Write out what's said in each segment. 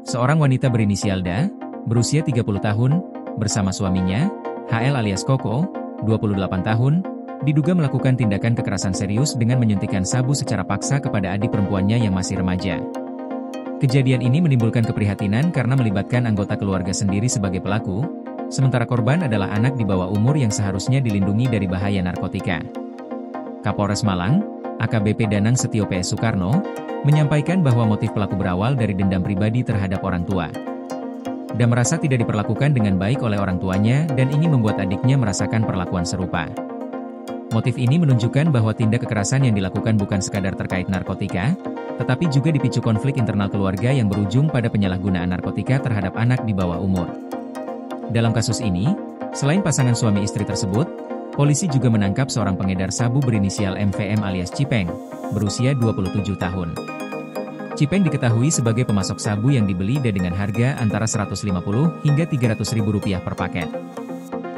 Seorang wanita berinisial Da, berusia 30 tahun, bersama suaminya, HL alias Koko, 28 tahun, diduga melakukan tindakan kekerasan serius dengan menyuntikkan sabu secara paksa kepada adik perempuannya yang masih remaja. Kejadian ini menimbulkan keprihatinan karena melibatkan anggota keluarga sendiri sebagai pelaku, sementara korban adalah anak di bawah umur yang seharusnya dilindungi dari bahaya narkotika. Kapolres Malang, AKBP Danang Setio PS Soekarno, menyampaikan bahwa motif pelaku berawal dari dendam pribadi terhadap orang tua. Dan merasa tidak diperlakukan dengan baik oleh orang tuanya dan ingin membuat adiknya merasakan perlakuan serupa. Motif ini menunjukkan bahwa tindak kekerasan yang dilakukan bukan sekadar terkait narkotika, tetapi juga dipicu konflik internal keluarga yang berujung pada penyalahgunaan narkotika terhadap anak di bawah umur. Dalam kasus ini, selain pasangan suami istri tersebut, polisi juga menangkap seorang pengedar sabu berinisial MVM alias Cipeng, berusia 27 tahun. Cipeng diketahui sebagai pemasok sabu yang dibeli dengan harga antara Rp150 hingga Rp300.000 per paket.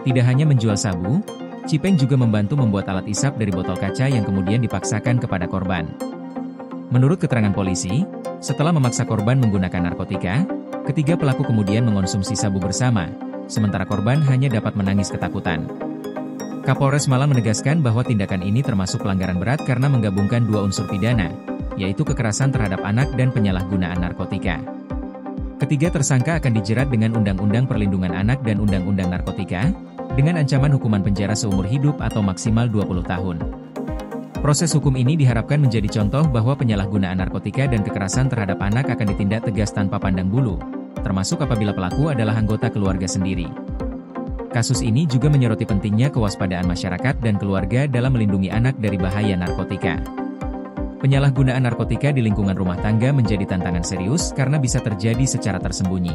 Tidak hanya menjual sabu, Cipeng juga membantu membuat alat isap dari botol kaca yang kemudian dipaksakan kepada korban. Menurut keterangan polisi, setelah memaksa korban menggunakan narkotika, ketiga pelaku kemudian mengonsumsi sabu bersama, sementara korban hanya dapat menangis ketakutan. Kapolres Malang menegaskan bahwa tindakan ini termasuk pelanggaran berat karena menggabungkan dua unsur pidana, yaitu kekerasan terhadap anak dan penyalahgunaan narkotika. Ketiga tersangka akan dijerat dengan Undang-Undang Perlindungan Anak dan Undang-Undang Narkotika, dengan ancaman hukuman penjara seumur hidup atau maksimal 20 tahun. Proses hukum ini diharapkan menjadi contoh bahwa penyalahgunaan narkotika dan kekerasan terhadap anak akan ditindak tegas tanpa pandang bulu, termasuk apabila pelaku adalah anggota keluarga sendiri. Kasus ini juga menyoroti pentingnya kewaspadaan masyarakat dan keluarga dalam melindungi anak dari bahaya narkotika. Penyalahgunaan narkotika di lingkungan rumah tangga menjadi tantangan serius karena bisa terjadi secara tersembunyi.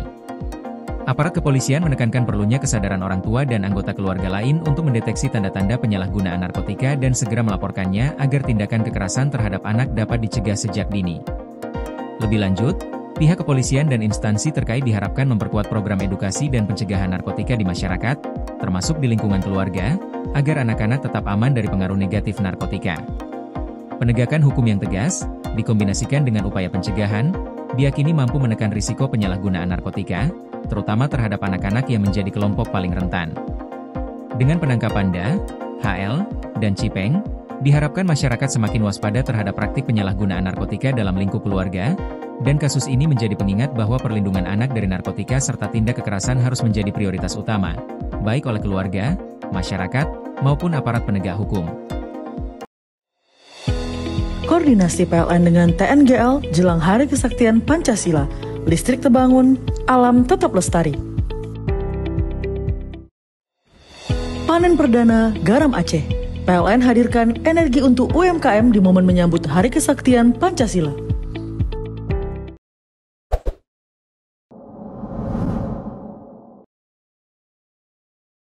Aparat kepolisian menekankan perlunya kesadaran orang tua dan anggota keluarga lain untuk mendeteksi tanda-tanda penyalahgunaan narkotika dan segera melaporkannya agar tindakan kekerasan terhadap anak dapat dicegah sejak dini. Lebih lanjut, pihak kepolisian dan instansi terkait diharapkan memperkuat program edukasi dan pencegahan narkotika di masyarakat, termasuk di lingkungan keluarga, agar anak-anak tetap aman dari pengaruh negatif narkotika. Penegakan hukum yang tegas, dikombinasikan dengan upaya pencegahan, diyakini mampu menekan risiko penyalahgunaan narkotika, terutama terhadap anak-anak yang menjadi kelompok paling rentan. Dengan penangkapan Da, HL, dan Cipeng, diharapkan masyarakat semakin waspada terhadap praktik penyalahgunaan narkotika dalam lingkup keluarga, dan kasus ini menjadi pengingat bahwa perlindungan anak dari narkotika serta tindak kekerasan harus menjadi prioritas utama, baik oleh keluarga, masyarakat, maupun aparat penegak hukum. Koordinasi PLN dengan TNGL jelang Hari Kesaktian Pancasila. Listrik terbangun, alam tetap lestari. Panen perdana garam Aceh. PLN hadirkan energi untuk UMKM di momen menyambut Hari Kesaktian Pancasila.